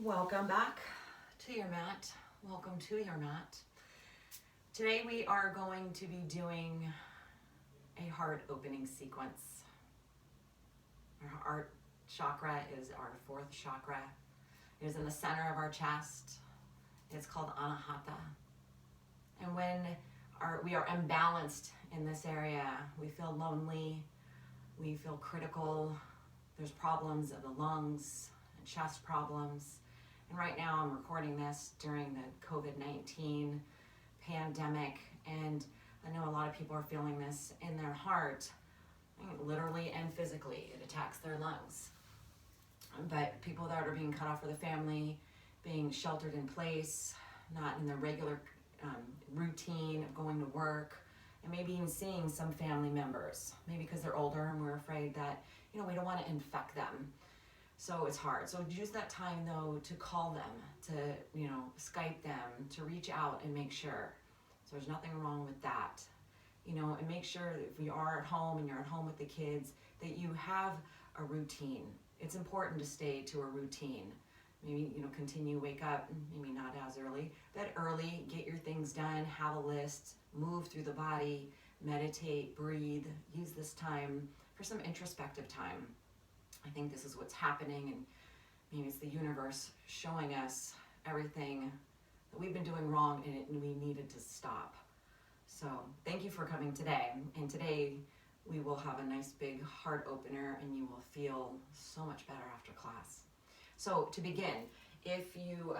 Welcome back to your mat. Welcome to your mat. Today we are going to be doing a heart opening sequence. Our heart chakra is our fourth chakra. It is in the center of our chest. It's called Anahata. And when we are imbalanced in this area, we feel lonely, we feel critical, there's problems of the lungs, and chest problems. And right now I'm recording this during the COVID-19 pandemic, and I know a lot of people are feeling this in their heart, literally and physically. It attacks their lungs. But people that are being cut off from the family, being sheltered in place, not in the regular routine of going to work, and maybe even seeing some family members, maybe because they're older and we're afraid that, we don't want to infect them. So it's hard. So use that time though to call them, to, Skype them, to reach out and make sure. So there's nothing wrong with that. And make sure that if you are at home and you're at home with the kids, that you have a routine. It's important to stay to a routine. Maybe, continue, wake up, maybe not as early, but early, get your things done, have a list, move through the body, meditate, breathe, use this time for some introspective time. I think this is what's happening, and maybe it's the universe showing us everything that we've been doing wrong and we needed to stop. So thank you for coming today. And today we will have a nice big heart opener and you will feel so much better after class. So to begin, if you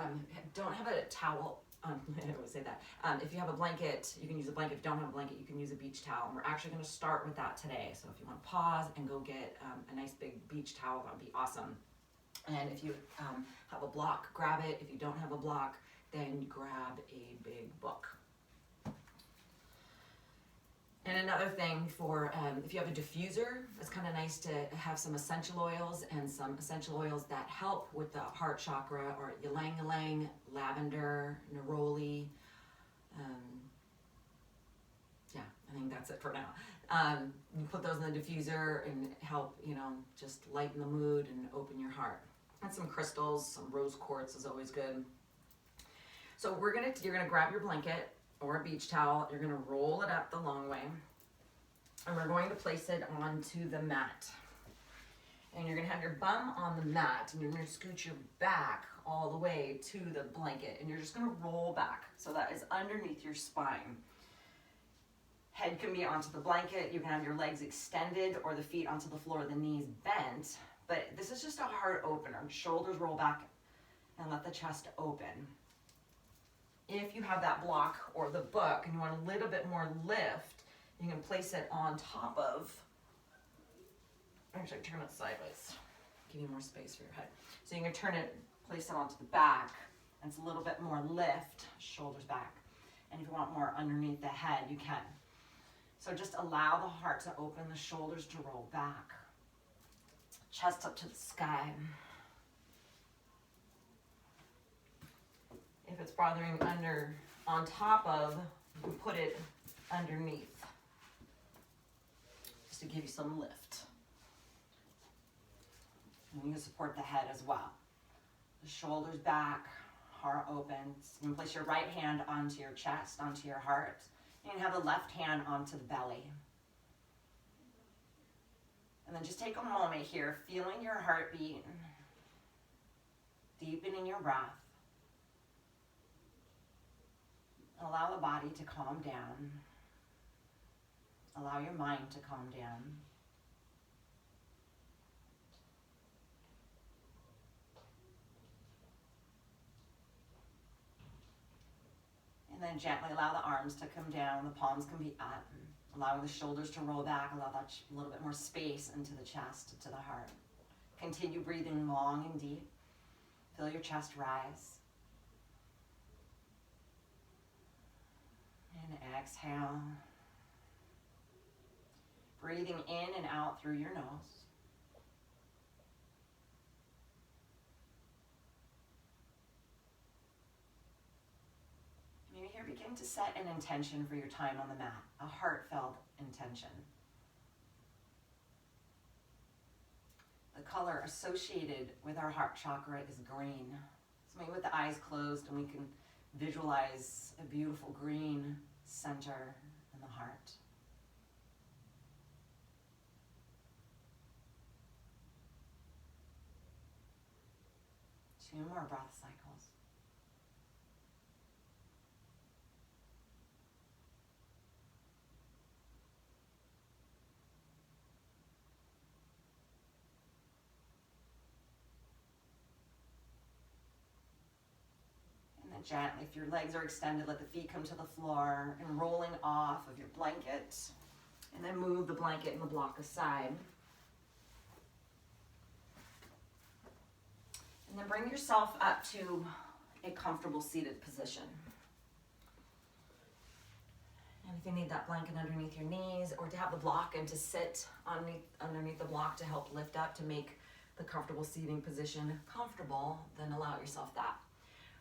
don't have a towel, I always say that. If you have a blanket, you can use a blanket. If you don't have a blanket, you can use a beach towel. And we're actually going to start with that today. So if you want to pause and go get a nice big beach towel, that would be awesome. And if you have a block, grab it. If you don't have a block, then grab a big book. And another thing for, if you have a diffuser, it's kind of nice to have some essential oils and some essential oils that help with the heart chakra, or ylang-ylang, lavender, neroli. I think that's it for now. You put those in the diffuser and help, just lighten the mood and open your heart. And some crystals, some rose quartz is always good. So you're gonna grab your blanket or a beach towel. You're gonna roll it up the long way, and we're going to place it onto the mat. And you're gonna have your bum on the mat, and you're gonna scoot your back all the way to the blanket, and you're just gonna roll back. So that is underneath your spine. Head can be onto the blanket. You can have your legs extended or the feet onto the floor, the knees bent. But this is just a heart opener. Shoulders roll back and let the chest open. If you have that block or the book and you want a little bit more lift, you can place it on top of, actually turn it sideways, give you more space for your head. So you can place it onto the back, and it's a little bit more lift, shoulders back. And if you want more underneath the head, you can. So just allow the heart to open, the shoulders to roll back, chest up to the sky. If it's bothering on top of, you can put it underneath, just to give you some lift. And you can support the head as well. The shoulders back, heart open. So you can place your right hand onto your chest, onto your heart. You can have the left hand onto the belly. And then just take a moment here, feeling your heartbeat, deepening your breath. Allow the body to calm down. Allow your mind to calm down. And then gently allow the arms to come down, the palms can be up. Allowing the shoulders to roll back, allow that a little bit more space into the chest, to the heart. Continue breathing long and deep. Feel your chest rise. And exhale. Breathing in and out through your nose. Maybe here begin to set an intention for your time on the mat, a heartfelt intention. The color associated with our heart chakra is green. So maybe with the eyes closed, and we can visualize a beautiful green center in the heart. Two more breath cycles. And then gently, if your legs are extended, let the feet come to the floor and rolling off of your blanket. And then move the blanket and the block aside. And then bring yourself up to a comfortable seated position. And if you need that blanket underneath your knees, or to have the block and to sit underneath the block to help lift up, to make the comfortable seating position comfortable, then allow yourself that.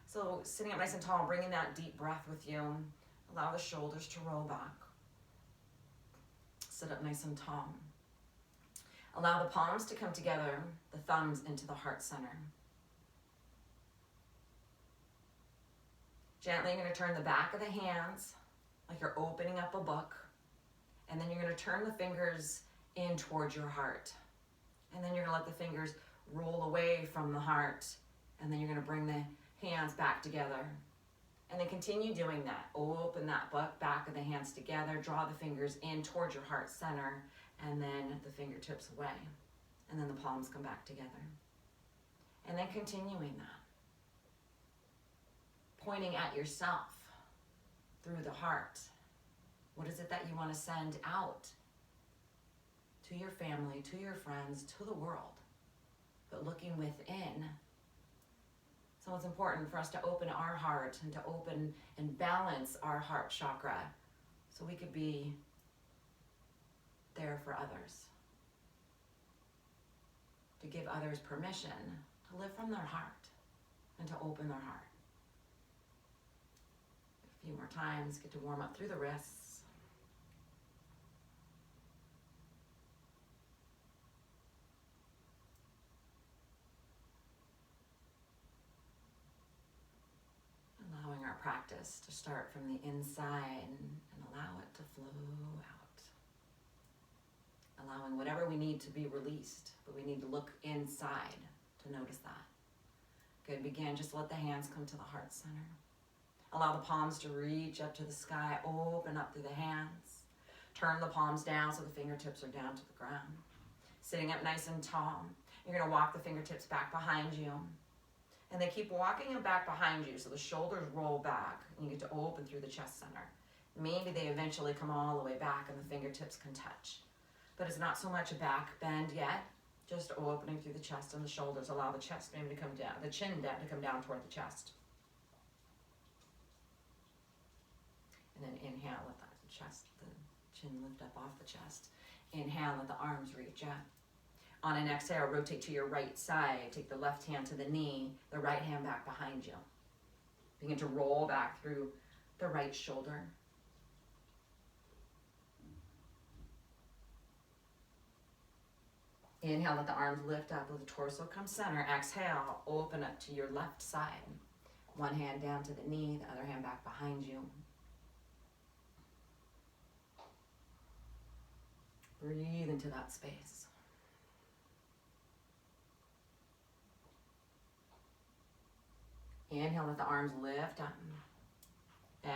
So sitting up nice and tall, bringing that deep breath with you. Allow the shoulders to roll back. Sit up nice and tall. Allow the palms to come together, the thumbs into the heart center. Gently, you're going to turn the back of the hands like you're opening up a book. And then you're going to turn the fingers in towards your heart. And then you're going to let the fingers roll away from the heart. And then you're going to bring the hands back together. And then continue doing that. Open that book, back of the hands together. Draw the fingers in towards your heart center. And then the fingertips away. And then the palms come back together. And then continuing that. Pointing at yourself through the heart. What is it that you want to send out to your family, to your friends, to the world? But looking within. So it's important for us to open our heart and to open and balance our heart chakra so we could be there for others. To give others permission to live from their heart and to open their heart. A few more times, get to warm up through the wrists. Allowing our practice to start from the inside and allow it to flow out. Allowing whatever we need to be released, but we need to look inside to notice that. Good, begin, just let the hands come to the heart center. Allow the palms to reach up to the sky, open up through the hands. Turn the palms down so the fingertips are down to the ground. Sitting up nice and tall. You're going to walk the fingertips back behind you. And then keep walking them back behind you so the shoulders roll back and you get to open through the chest center. Maybe they eventually come all the way back and the fingertips can touch. But it's not so much a back bend yet, just opening through the chest and the shoulders. Allow the chest maybe to come down, the chin down to come down toward the chest. And then inhale, let the chin lift up off the chest. Inhale, let the arms reach up. On an exhale, rotate to your right side. Take the left hand to the knee, the right hand back behind you. Begin to roll back through the right shoulder. Inhale, let the arms lift up, let the torso come center. Exhale, open up to your left side. One hand down to the knee, the other hand back behind you. Breathe into that space. Inhale, let the arms lift up.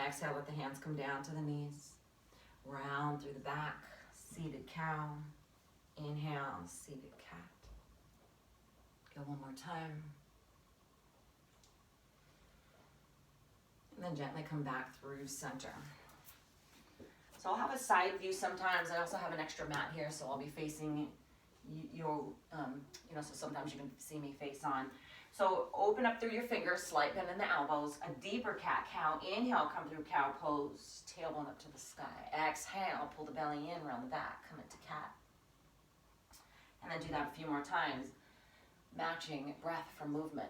Exhale, let the hands come down to the knees. Round through the back, seated cow. Inhale, seated cat. Go one more time. And then gently come back through center. So I'll have a side view sometimes. I also have an extra mat here, so I'll be facing you, so sometimes you can see me face on. So open up through your fingers, slight bend in the elbows, a deeper cat-cow. Inhale, come through cow pose, tailbone up to the sky. Exhale, pull the belly in, round the back, come into cat. And then do that a few more times, matching breath for movement.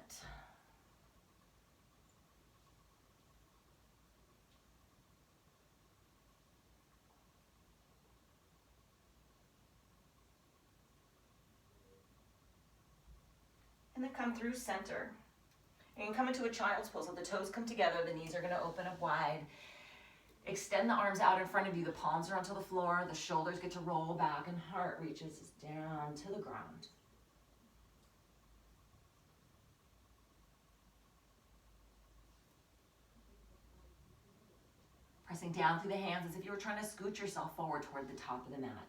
And then come through center. You can come into a child's pose. Let the toes come together. The knees are going to open up wide. Extend the arms out in front of you. The palms are onto the floor. The shoulders get to roll back and heart reaches down to the ground. Pressing down through the hands as if you were trying to scoot yourself forward toward the top of the mat.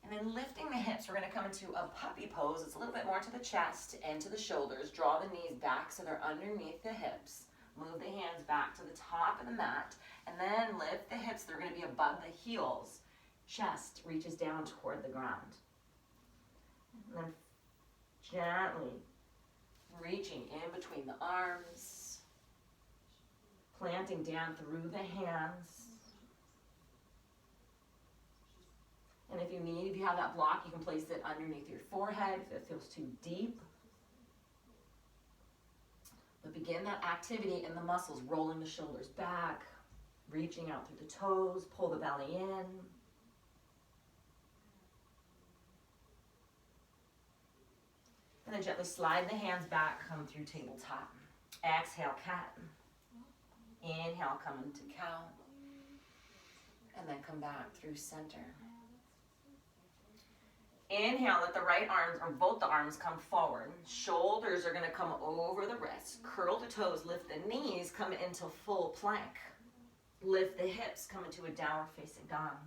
And then lifting the hips, we're going to come into a puppy pose. It's a little bit more to the chest and to the shoulders. Draw the knees back so they're underneath the hips. Move the hands back to the top of the mat. And then lift the hips. They're going to be above the heels. Chest reaches down toward the ground. And then gently reaching in between the arms. Planting down through the hands. And if you have that block, you can place it underneath your forehead if it feels too deep. But begin that activity in the muscles, rolling the shoulders back, reaching out through the toes, pull the belly in. And then gently slide the hands back, come through tabletop. Exhale, cat. Inhale, come into cow. And then come back through center. Inhale, let the right arms, or both the arms, come forward. Shoulders are going to come over the wrists. Curl the toes, lift the knees, come into full plank. Lift the hips, come into a downward facing dog.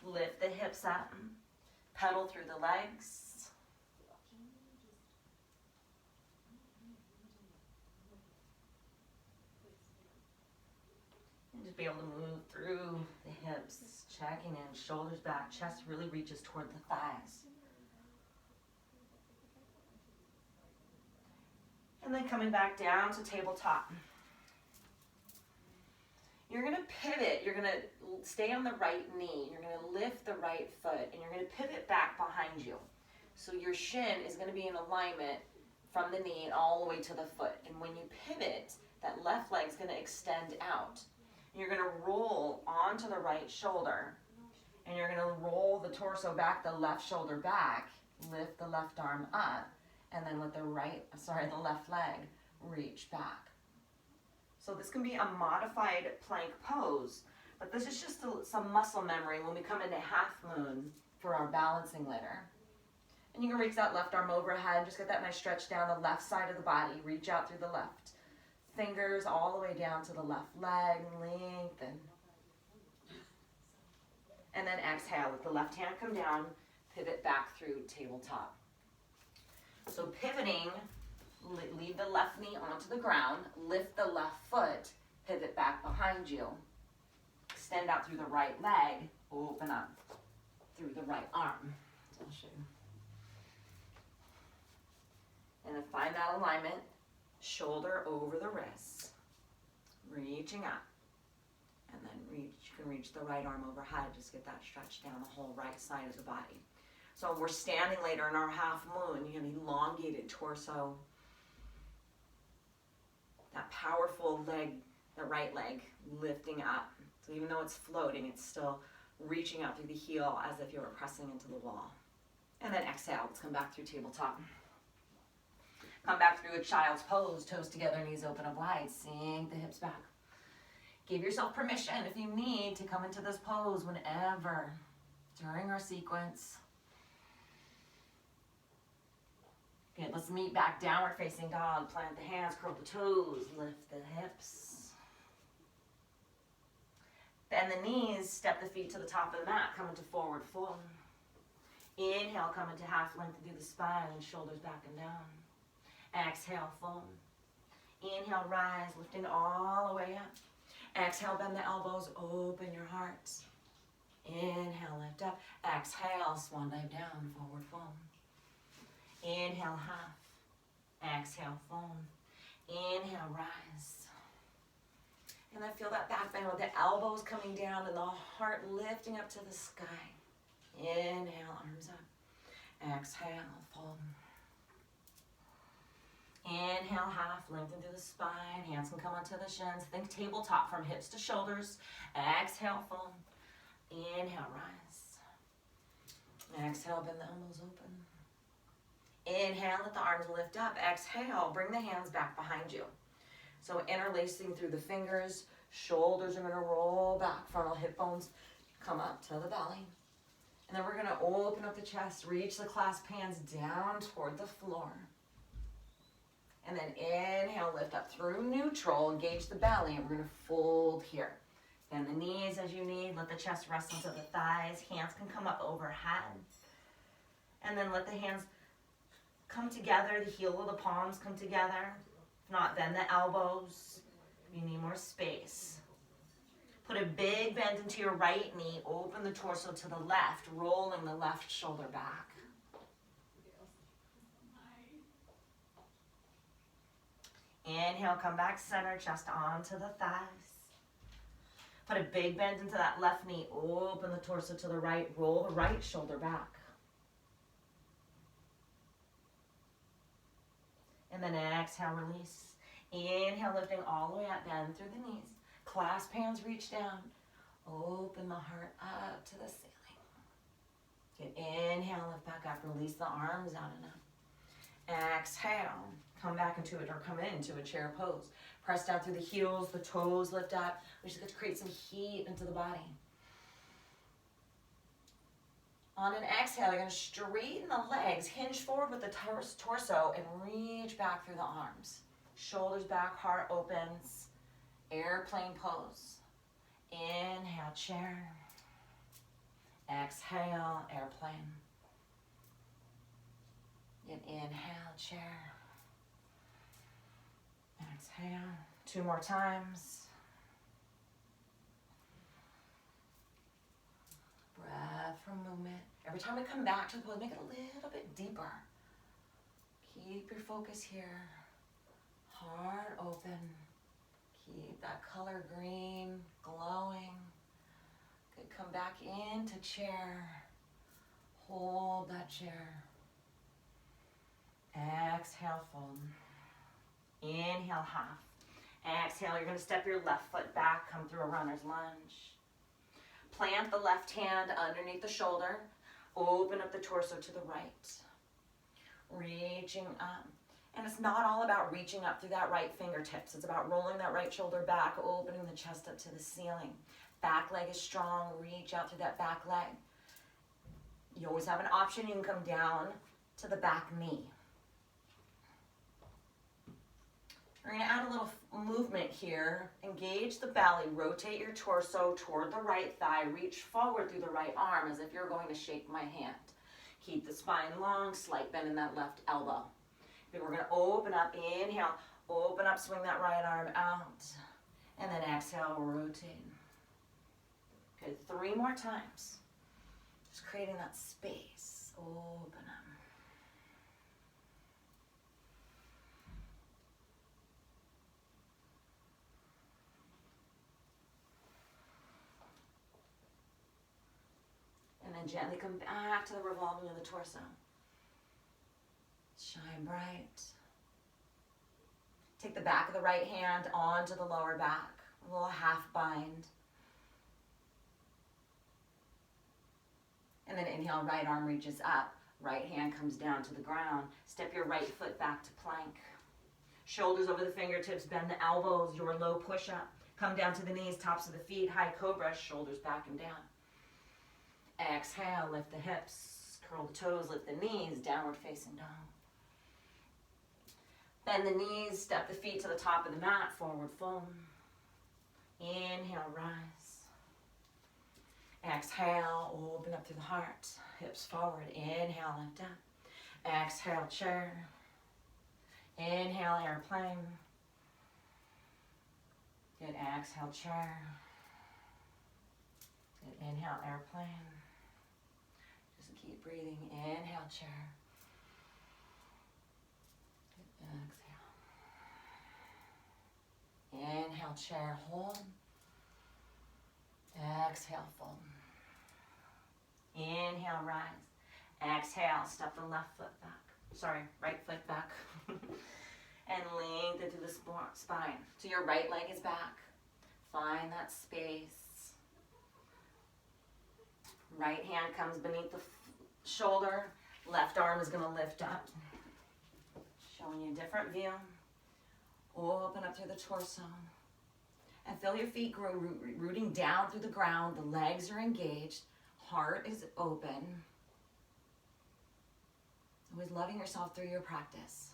Lift the hips up. Pedal through the legs. And just be able to move through the hips. Checking in, shoulders back, chest really reaches toward the thighs. And then coming back down to tabletop. You're going to pivot. You're going to stay on the right knee. You're going to lift the right foot, and you're going to pivot back behind you. So your shin is going to be in alignment from the knee and all the way to the foot. And when you pivot, that left leg is going to extend out. You're going to roll onto the right shoulder, and you're going to roll the torso back, the left shoulder back, lift the left arm up, and then let the left leg reach back. So this can be a modified plank pose, but this is just some muscle memory when we come into half moon for our balancing later. And you can reach that left arm overhead, just get that nice stretch down the left side of the body, reach out through the left. Fingers all the way down to the left leg, lengthen. And then exhale, let the left hand come down, pivot back through tabletop. So pivoting, leave the left knee onto the ground, lift the left foot, pivot back behind you. Extend out through the right leg, open up through the right arm. I'll show you. And then find that alignment. Shoulder over the wrist, reaching up, and then you can reach the right arm overhead, just get that stretch down the whole right side of the body. So we're standing later in our half moon, you have an elongated torso, that powerful leg, the right leg, lifting up. So even though it's floating, it's still reaching out through the heel as if you were pressing into the wall. And then exhale, let's come back through tabletop. Come back through a child's pose, toes together, knees open up wide, sink the hips back. Give yourself permission if you need to come into this pose whenever during our sequence. Good, let's meet back, downward facing dog. Plant the hands, curl the toes, lift the hips. Bend the knees, step the feet to the top of the mat, come into forward fold. Inhale, come into half length through the spine and shoulders back and down. Exhale, fold. Inhale, rise, lifting all the way up. Exhale, bend the elbows, open your heart. Inhale, lift up. Exhale, swan dive down, forward fold. Inhale, half. Exhale, fold. Inhale, rise. And then feel that back bend with the elbows coming down and the heart lifting up to the sky. Inhale, arms up. Exhale, fold. Inhale, half, lengthen through the spine. Hands can come onto the shins. Think tabletop from hips to shoulders. Exhale, fold. Inhale, rise. Exhale, bend the elbows open. Inhale, let the arms lift up. Exhale, bring the hands back behind you. So interlacing through the fingers, shoulders are gonna roll back, frontal hip bones come up to the belly. And then we're gonna open up the chest, reach the clasp hands down toward the floor. And then inhale, lift up through neutral, engage the belly, and we're gonna fold here. Bend the knees as you need, let the chest rest onto the thighs, hands can come up overhead. And then let the hands come together, the heel of the palms come together. If not, bend the elbows. You need more space. Put a big bend into your right knee, open the torso to the left, rolling the left shoulder back. Inhale, come back center, chest onto the thighs. Put a big bend into that left knee, open the torso to the right, roll the right shoulder back. And then exhale, release. Inhale, lifting all the way up, bend through the knees. Clasp hands, reach down. Open the heart up to the ceiling. Good. Inhale, lift back up, release the arms out and up. Exhale, come back into it or come into a chair pose. Press down through the heels, the toes lift up. We just get to create some heat into the body. On an exhale, you're going to straighten the legs, hinge forward with the torso, and reach back through the arms. Shoulders back, heart opens. Airplane pose. Inhale, chair. Exhale, airplane. And inhale, chair. Exhale. 2 more times. Breath from movement. Every time we come back to the pose, make it a little bit deeper. Keep your focus here. Heart open. Keep that color green glowing. Good. Come back into chair. Hold that chair. Exhale, fold. Inhale, half. Exhale, you're going to step your left foot back, come through a runner's lunge. Plant the left hand underneath the shoulder. Open up the torso to the right. Reaching up. And it's not all about reaching up through that right fingertips. It's about rolling that right shoulder back, opening the chest up to the ceiling. Back leg is strong. Reach out through that back leg. You always have an option. You can come down to the back knee. We're going to add a little movement here. Engage the belly. Rotate your torso toward the right thigh. Reach forward through the right arm as if you're going to shake my hand. Keep the spine long. Slight bend in that left elbow. Then we're going to open up. Inhale. Open up. Swing that right arm out. And then exhale. Rotate. Good. 3 more times. Just creating that space. Open up. And then gently come back to the revolving of the torso. Shine bright. Take the back of the right hand onto the lower back. A little half bind. And then inhale, right arm reaches up. Right hand comes down to the ground. Step your right foot back to plank. Shoulders over the fingertips, bend the elbows, your low push-up. Come down to the knees, tops of the feet, high cobra, shoulders back and down. Exhale, lift the hips, curl the toes, lift the knees, downward facing dog. Bend the knees, step the feet to the top of the mat, forward fold. Inhale, rise. Exhale, open up through the heart, hips forward. Inhale, lift up. Exhale, chair. Inhale, airplane. Good, exhale, chair. Good, inhale, airplane. Just keep breathing. Inhale, chair. Good, exhale. Inhale, chair, hold. Exhale, fold. Inhale, rise. Exhale, step the left foot back. Sorry, right foot back. And lengthen through the spine. So your right leg is back. Find that space. Right hand comes beneath the shoulder. Left arm is going to lift up. Showing you a different view. Open up through the torso. And feel your feet grow, rooting down through the ground. The legs are engaged. Heart is open. Always loving yourself through your practice.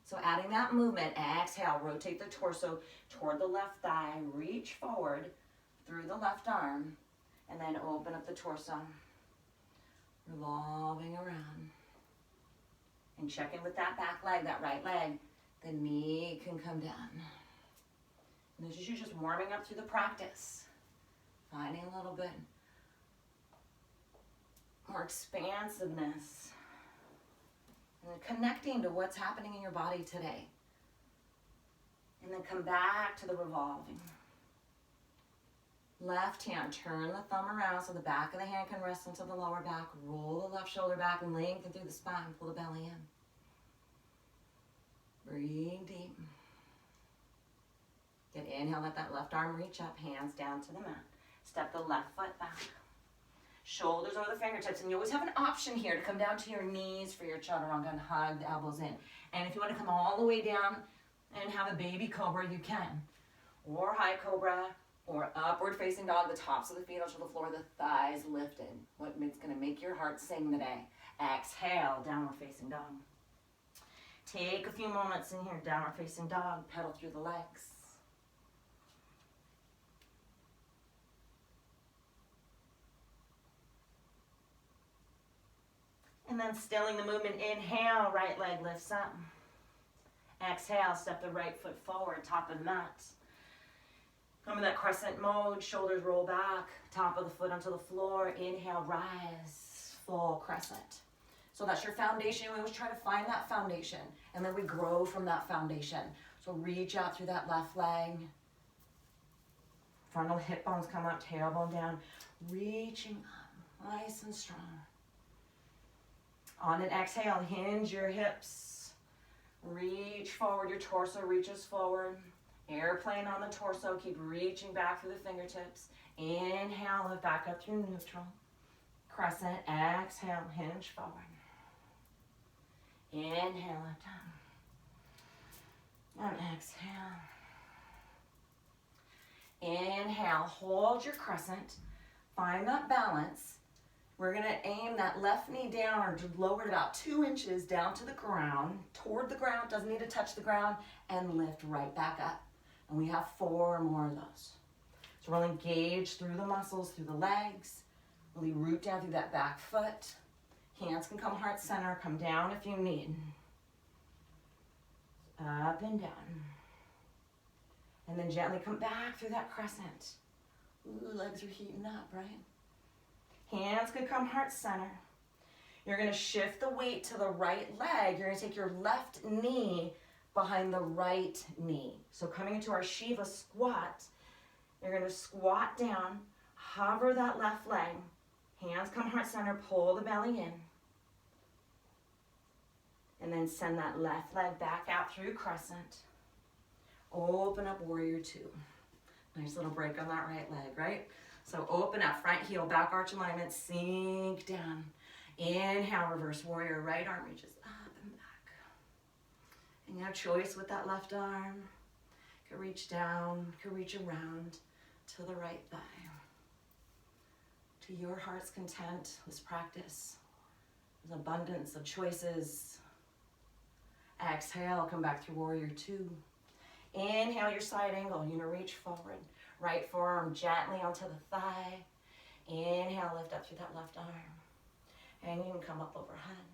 So adding that movement, exhale, rotate the torso toward the left thigh, reach forward through the left arm, and then open up the torso, revolving around. And check in with that back leg, that right leg. The knee can come down. And this is you just warming up through the practice. Finding a little bit more expansiveness. And connecting to what's happening in your body today. And then come back to the revolving. Left hand, turn the thumb around so the back of the hand can rest into the lower back. Roll the left shoulder back and lengthen through the spine. Pull the belly in. Breathe deep. Good, inhale, let that left arm reach up, hands down to the mat. Step the left foot back. Shoulders over the fingertips, and you always have an option here to come down to your knees for your chaturanga and hug the elbows in. And if you want to come all the way down and have a baby cobra, you can. Or high cobra, or upward facing dog, the tops of the feet onto the floor, the thighs lifted. What's going to make your heart sing today? Exhale, downward facing dog. Take a few moments in here, downward facing dog, pedal through the legs. And then stilling the movement, inhale, right leg lifts up. Exhale, step the right foot forward, top of the mat. Come in that crescent mode, shoulders roll back, top of the foot onto the floor. Inhale, rise, full crescent. So that's your foundation. We always try to find that foundation, and then we grow from that foundation. So reach out through that left leg. Frontal hip bones come up, tailbone down, reaching up, nice and strong. On an exhale, hinge your hips. Reach forward, your torso reaches forward. Airplane on the torso, keep reaching back through the fingertips. Inhale, lift back up through neutral. Crescent, exhale, hinge forward. Inhale, lift up. And exhale. Inhale, hold your crescent. Find that balance. We're going to aim that left knee down or lower it about 2 inches down to the ground, toward the ground, doesn't need to touch the ground, and lift right back up. And we have 4 more of those. So we'll engage through the muscles, through the legs, really root down through that back foot. Hands can come heart center, come down if you need. Up and down. And then gently come back through that crescent. Ooh, legs are heating up, right? Hands could come heart center. You're going to shift the weight to the right leg. You're going to take your left knee behind the right knee. So coming into our Shiva squat, you're going to squat down, hover that left leg. Hands come heart center, pull the belly in. And then send that left leg back out through crescent. Open up warrior 2. Nice little break on that right leg, right? So open up, front heel, back arch alignment, sink down. Inhale, reverse warrior, right arm reaches up and back. And you have choice with that left arm. You can reach down, you can reach around to the right thigh. To your heart's content, this practice. There's abundance of choices. Exhale, come back through warrior 2. Inhale your side angle, you're gonna reach forward. Right forearm gently onto the thigh. Inhale, lift up through that left arm. And you can come up overhead.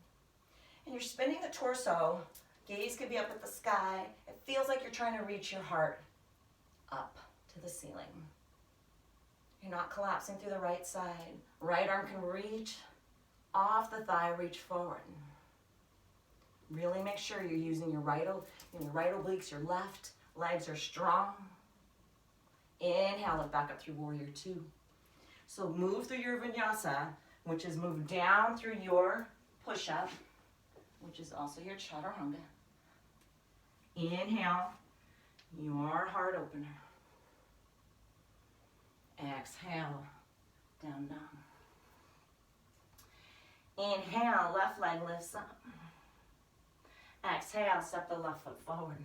And you're spinning the torso. Gaze could be up at the sky. It feels like you're trying to reach your heart up to the ceiling. You're not collapsing through the right side. Right arm can reach off the thigh, reach forward. Really make sure you're using your right obliques, your left legs are strong. Inhale, lift back up through warrior 2. So move through your vinyasa, which is move down through your push-up, which is also your chaturanga. Inhale, your heart opener. Exhale, down dog. Inhale, left leg lifts up. Exhale, step the left foot forward.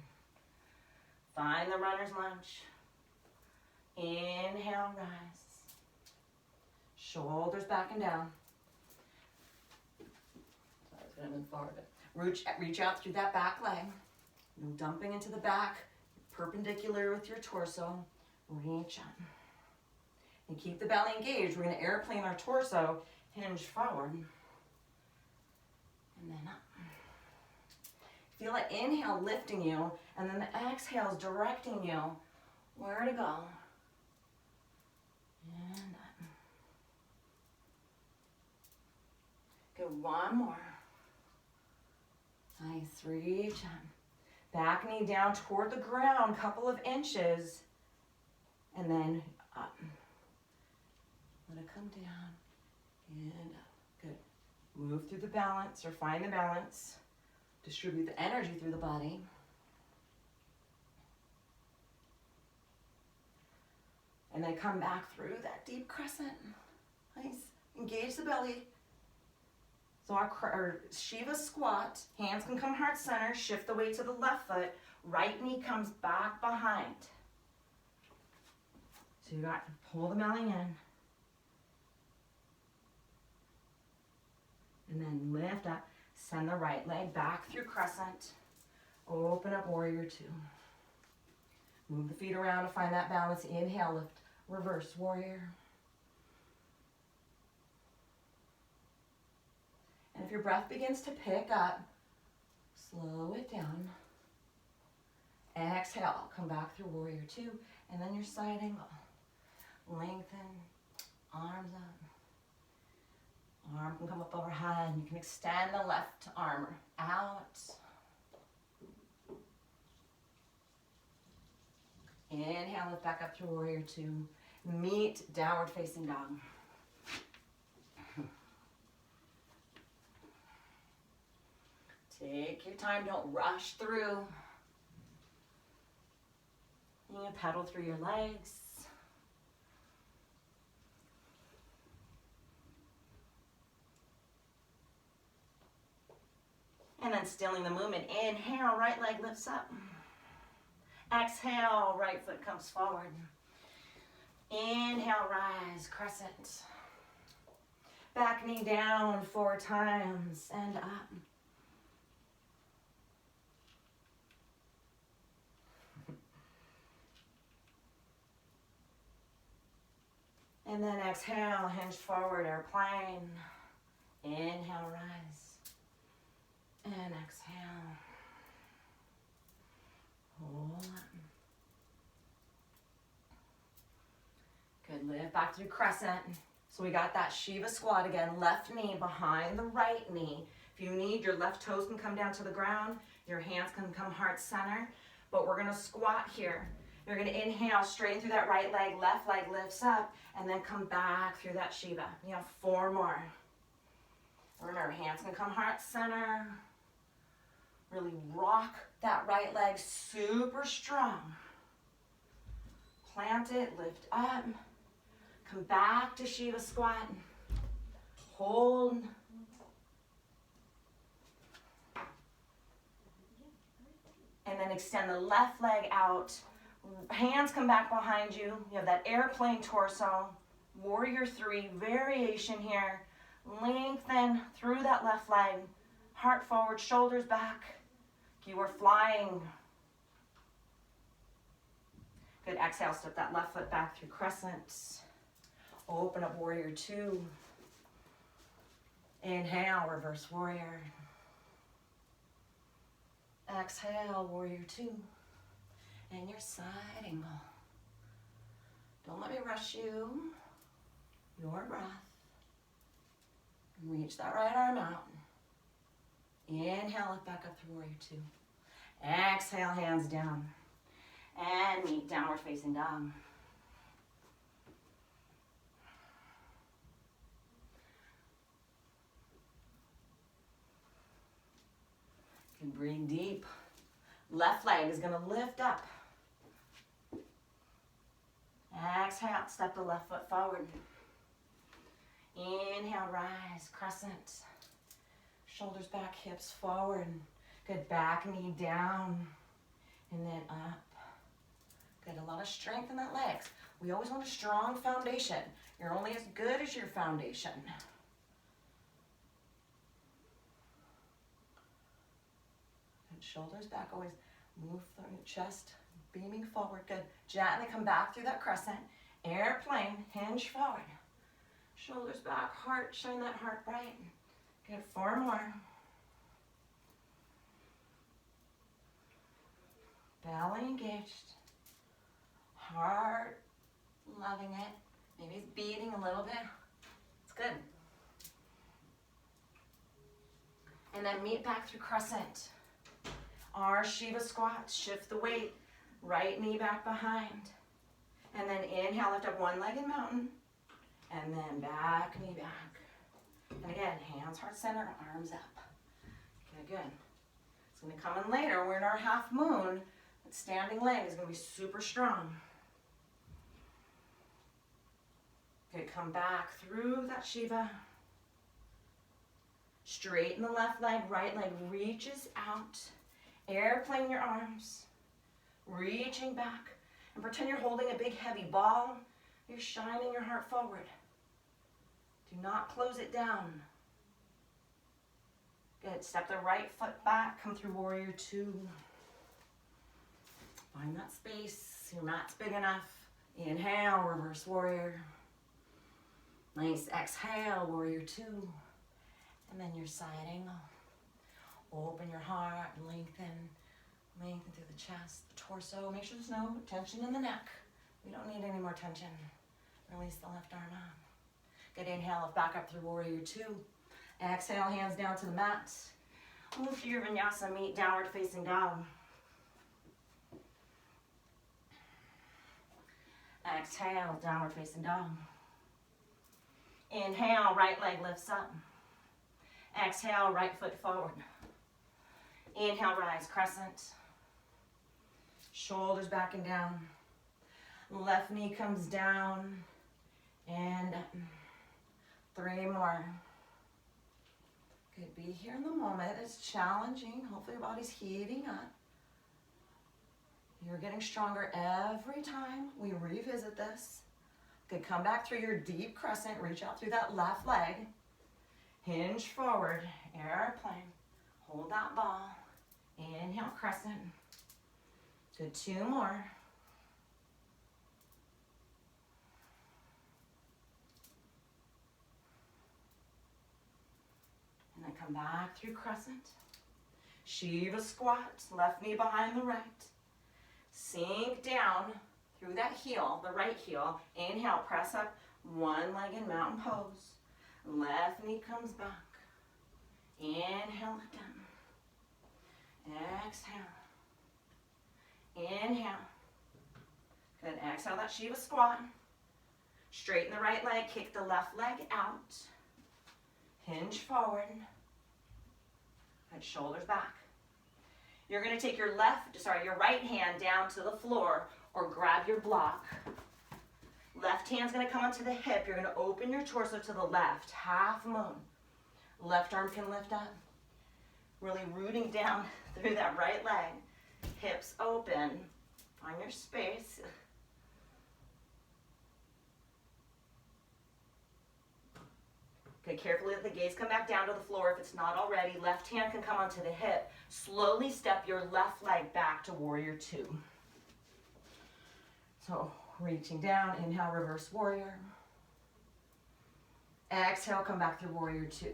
Find the runner's lunge. Inhale, rise. Shoulders back and down. Sorry, I was going to move forward. Reach out through that back leg. No dumping into the back. Perpendicular with your torso. Reach up. And keep the belly engaged. We're going to airplane our torso. Hinge forward. And then up. Feel that inhale lifting you, and then the exhale is directing you where to go. And up. Good, one more. Nice, reach up. Back knee down toward the ground, couple of inches, and then up. Let it come down, and up. Good. Move through the balance, or find the balance. Distribute the energy through the body. And then come back through that deep crescent. Nice. Engage the belly. So our Shiva squat, hands can come heart center, shift the weight to the left foot, right knee comes back behind. So you got to pull the belly in. And then lift up, send the right leg back through crescent, open up warrior two. Move the feet around to find that balance, inhale, lift, reverse warrior. And if your breath begins to pick up, slow it down. Exhale, come back through warrior two, and then your side angle. Lengthen, arms up. Arm can come up overhead. You can extend the left arm out. Inhale, lift back up through warrior two. Meet downward facing dog. Take your time, don't rush through. You can pedal through your legs. And then stilling the movement. Inhale, right leg lifts up. Exhale, right foot comes forward. Inhale, rise, crescent. Back knee down 4 times and up. And then exhale, hinge forward, airplane. Inhale, rise. And exhale. Hold up. Good, lift back through crescent. So we got that Shiva squat again. Left knee behind the right knee. If you need, your left toes can come down to the ground. Your hands can come heart center. But we're gonna squat here. You're gonna inhale, straighten through that right leg, left leg lifts up, and then come back through that Shiva. You have 4 more. Remember, hands can come heart center. Really rock that right leg super strong. Plant it, lift up. Come back to Shiva squat. Hold. And then extend the left leg out. Hands come back behind you. You have that airplane torso. Warrior 3, variation here. Lengthen through that left leg. Heart forward, shoulders back. You are flying. Good, exhale, step that left foot back through crescent. Open up warrior 2. Inhale, reverse warrior. Exhale, warrior 2. And your side angle. Don't let me rush you. Your breath. Reach that right arm out. Inhale, lift back up through warrior 2. Exhale, hands down. And meet downward facing dog. You can breathe deep. Left leg is gonna lift up. Exhale, step the left foot forward. Inhale, rise, crescent. Shoulders back, hips forward. Good, back knee down and then up. Good, a lot of strength in that legs. We always want a strong foundation. You're only as good as your foundation. Good, shoulders back, always move through your chest, beaming forward. Good, gently come back through that crescent. Airplane, hinge forward. Shoulders back, heart, shine that heart bright. Good, 4 more. Belly engaged. Heart, loving it. Maybe it's beating a little bit. It's good. And then meet back through crescent. Our Shiva squat, shift the weight. Right knee back behind. And then inhale, lift up one-legged mountain. And then back, knee back. And again, hands heart center, arms up. Okay, good. It's gonna come in later. We're in our half moon. That standing leg is gonna be super strong. Okay, come back through that Shiva. Straighten the left leg, right leg reaches out. Airplane your arms. Reaching back. And pretend you're holding a big heavy ball. You're shining your heart forward. Do not close it down. Good, step the right foot back, come through warrior 2. Find that space, your mat's big enough. Inhale, reverse warrior. Nice, exhale, warrior 2. And then your side angle. Open your heart and lengthen through the chest, the torso. Make sure there's no tension in the neck. We don't need any more tension. Release the left arm out. Good, inhale, lift back up through warrior 2. Exhale, hands down to the mat. Move to your vinyasa, meet downward facing dog. Exhale, downward facing dog. Inhale, right leg lifts up. Exhale, right foot forward. Inhale, rise, crescent. Shoulders back and down. Left knee comes down. And 3 more. Good, be here in the moment. It's challenging. Hopefully your body's heating up. You're getting stronger every time we revisit this. Good, come back through your deep crescent. Reach out through that left leg. Hinge forward, airplane. Hold that ball. Inhale, crescent. Good, 2 more. And then come back through crescent. Shiva squat, left knee behind the right. Sink down through that heel, the right heel. Inhale, press up, one-legged mountain pose. Left knee comes back. Inhale, lift up. Exhale. Inhale. Good, exhale that Shiva squat. Straighten the right leg, kick the left leg out. Hinge forward. Good, shoulders back. You're gonna take your your right hand down to the floor or grab your block. Left hand's gonna come onto the hip. You're gonna open your torso to the left, half moon. Left arm can lift up. Really rooting down through that right leg. Hips open, find your space. Good, carefully let the gaze come back down to the floor if it's not already. Left hand can come onto the hip. Slowly step your left leg back to warrior 2. So reaching down, inhale, reverse warrior. Exhale, come back through warrior 2.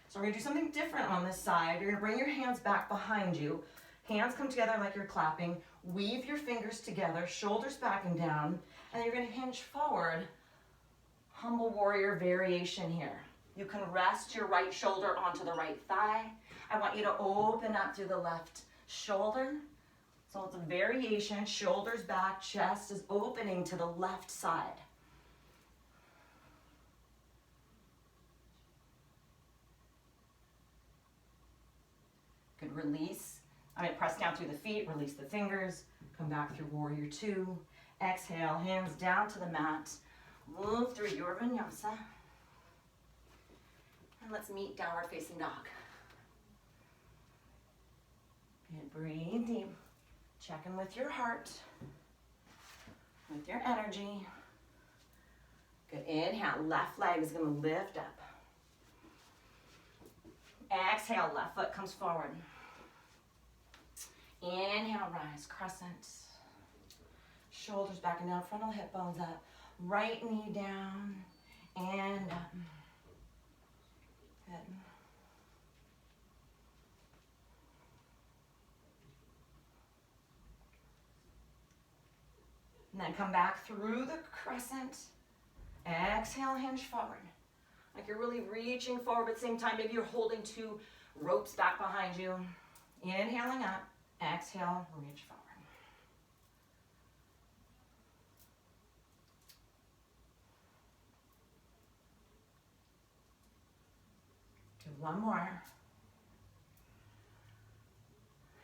So we're gonna do something different on this side. You're gonna bring your hands back behind you. Hands come together like you're clapping. Weave your fingers together, shoulders back and down, and you're gonna hinge forward. Humble warrior variation here. You can rest your right shoulder onto the right thigh. I want you to open up through the left shoulder. So it's a variation, shoulders back, chest is opening to the left side. Good, release. Press down through the feet, release the fingers, come back through warrior 2. Exhale, hands down to the mat. Move through your vinyasa. And let's meet downward facing dog. And breathe deep. Check in with your heart, with your energy. Good. Inhale, left leg is going to lift up. Exhale, left foot comes forward. Inhale, rise, crescent. Shoulders back and down, frontal hip bones up. Right knee down and up. Good. And then come back through the crescent. Exhale, hinge forward. Like you're really reaching forward, but at the same time, maybe you're holding two ropes back behind you. Inhaling up. Exhale, reach forward. Do one more.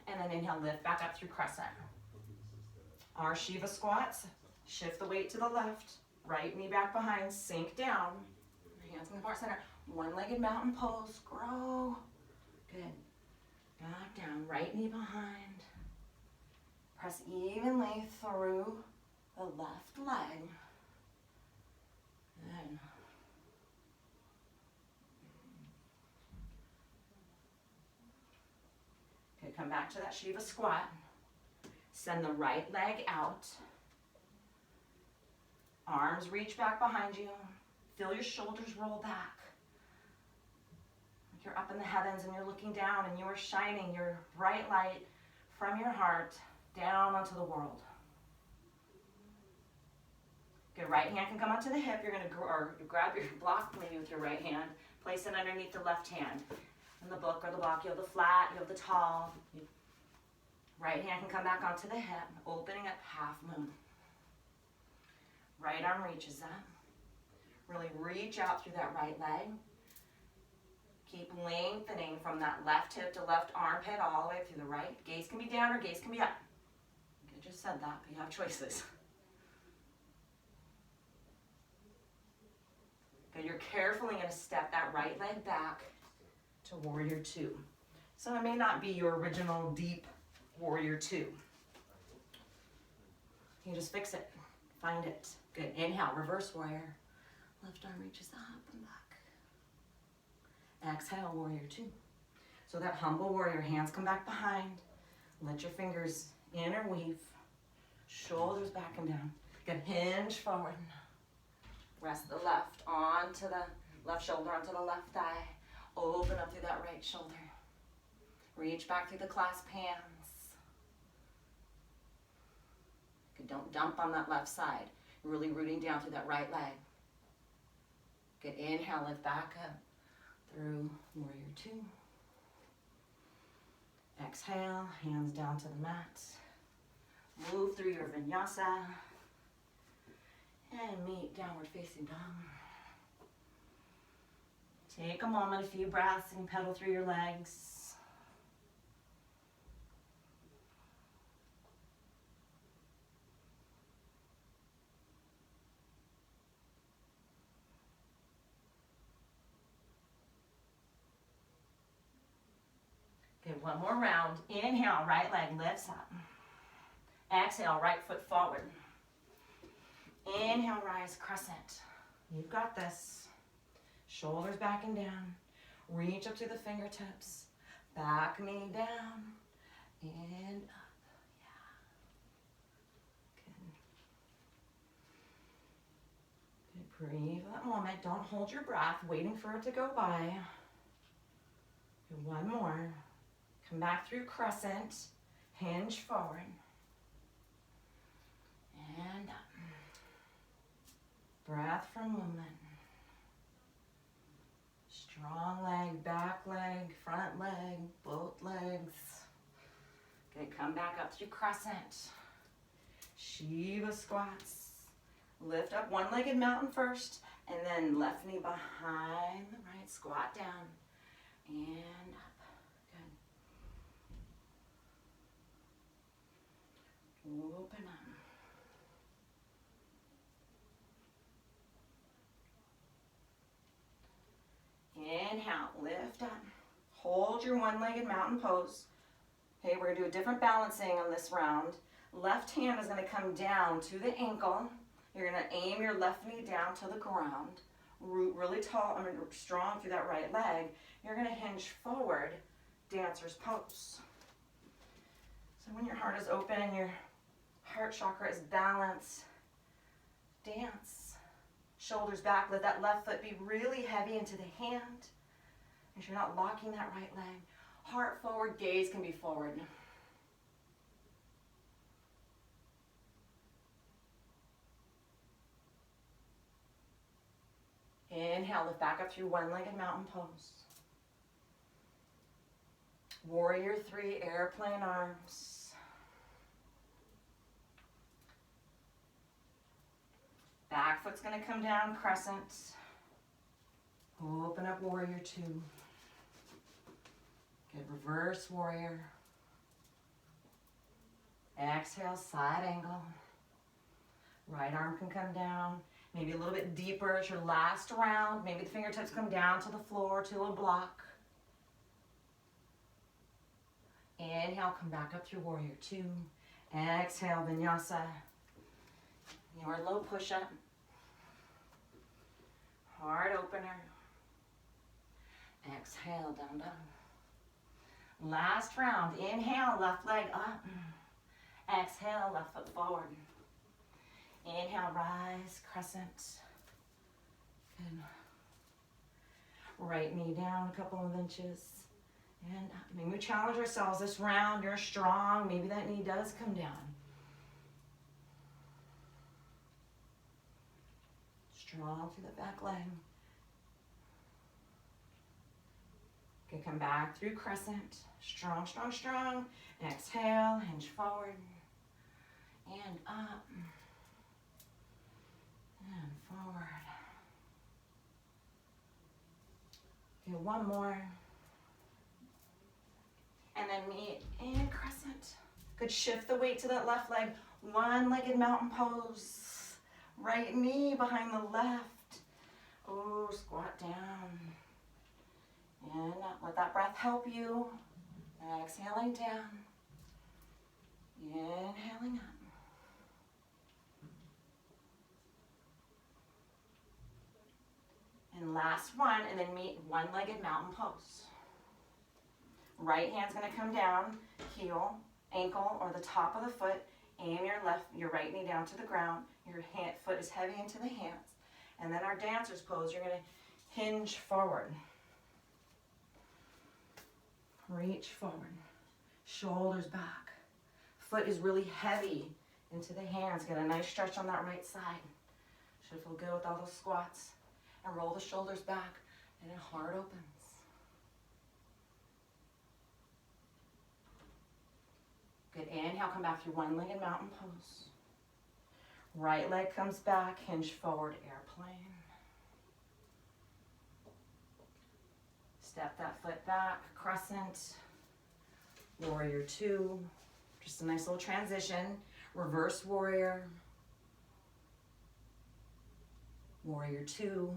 And then inhale, lift back up through crescent. Our Shiva squats. Shift the weight to the left. Right knee back behind. Sink down. Hands in the heart center. One-legged mountain pose. Grow. Good. Back down. Right knee behind. Press evenly through the left leg. Good. Okay, come back to that Shiva squat. Send the right leg out. Arms reach back behind you. Feel your shoulders roll back. Like you're up in the heavens and you're looking down and you are shining your bright light from your heart down onto the world. Good, right hand can come onto the hip. You're going to grab your block maybe with your right hand. Place it underneath the left hand. In the book or the block, you have the flat, you have the tall. Right hand can come back onto the hip, opening up half moon. Right arm reaches up. Really reach out through that right leg. Keep lengthening from that left hip to left armpit all the way through the right. Gaze can be down or gaze can be up. I just said that, but you have choices. Good, you're carefully going to step that right leg back to warrior two. So it may not be your original deep warrior two. You just fix it. Find it. Good. Inhale, reverse warrior. Left arm reaches up and back. Exhale, warrior two. So that humble warrior, hands come back behind. Let your fingers interweave. Shoulders back and down. Good. Hinge forward. Rest the left onto the left shoulder, onto the left thigh. Open up through that right shoulder. Reach back through the clasp hands. Good. Don't dump on that left side. You're really rooting down through that right leg. Good. Inhale, lift back up through warrior two. Exhale, hands down to the mat. Move through your vinyasa. And meet downward facing dog. Take a moment, a few breaths, and pedal through your legs. Good, one more round. Inhale, right leg lifts up. Exhale, right foot forward. Inhale, rise, crescent. You've got this. Shoulders back and down. Reach up to the fingertips. Back knee down. And up. Yeah. Good. Good. Breathe that moment. Don't hold your breath, waiting for it to go by. Good. One more. Come back through crescent. Hinge forward. And up. Breath from movement. Strong leg, back leg, front leg, both legs. Good, come back up through crescent. Shiva squats. Lift up one-legged mountain first, and then left knee behind the right. Squat down and up. Good. Open up. Inhale, lift up. Hold your one-legged mountain pose. Okay, we're gonna do a different balancing on this round. Left hand is gonna come down to the ankle. You're gonna aim your left knee down to the ground. Root really tall, strong through that right leg. You're gonna hinge forward, dancer's pose. So when your heart is open and your heart chakra is balanced, dance. Shoulders back, let that left foot be really heavy into the hand. Make sure you're not locking that right leg. Heart forward, gaze can be forward. Inhale, lift back up through one-legged mountain pose. Warrior 3, airplane arms. Back foot's gonna come down, crescent. Open up, warrior 2. Good, reverse warrior. Exhale, side angle. Right arm can come down. Maybe a little bit deeper as your last round. Maybe the fingertips come down to the floor, to a block. Inhale, come back up through warrior 2. Exhale, vinyasa. Your low push-up. Heart opener. Exhale, down dog. Last round. Inhale, left leg up. Exhale, left foot forward. Inhale, rise, crescent. Good. Right knee down a couple of inches. And maybe we challenge ourselves this round. You're strong. Maybe that knee does come down. Strong through the back leg. Okay, come back through crescent. Strong, strong, strong. Exhale, hinge forward. And up. And forward. Okay, one more. And then meet in crescent. Good, shift the weight to that left leg. One-legged mountain pose. Right knee behind the left. Oh, squat down. And let that breath help you. Exhaling down. Inhaling up. And last one, and then meet one-legged mountain pose. Right hand's gonna come down, heel, ankle, or the top of the foot. Aim your right knee down to the ground. Your foot is heavy into the hands. And then our dancer's pose, you're gonna hinge forward. Reach forward. Shoulders back. Foot is really heavy into the hands. Get a nice stretch on that right side. Should feel good with all those squats. And roll the shoulders back, and your heart opens. Good, inhale, come back through one-legged mountain pose. Right leg comes back, hinge forward, airplane. Step that foot back, crescent. Warrior 2, just a nice little transition. Reverse warrior. Warrior 2,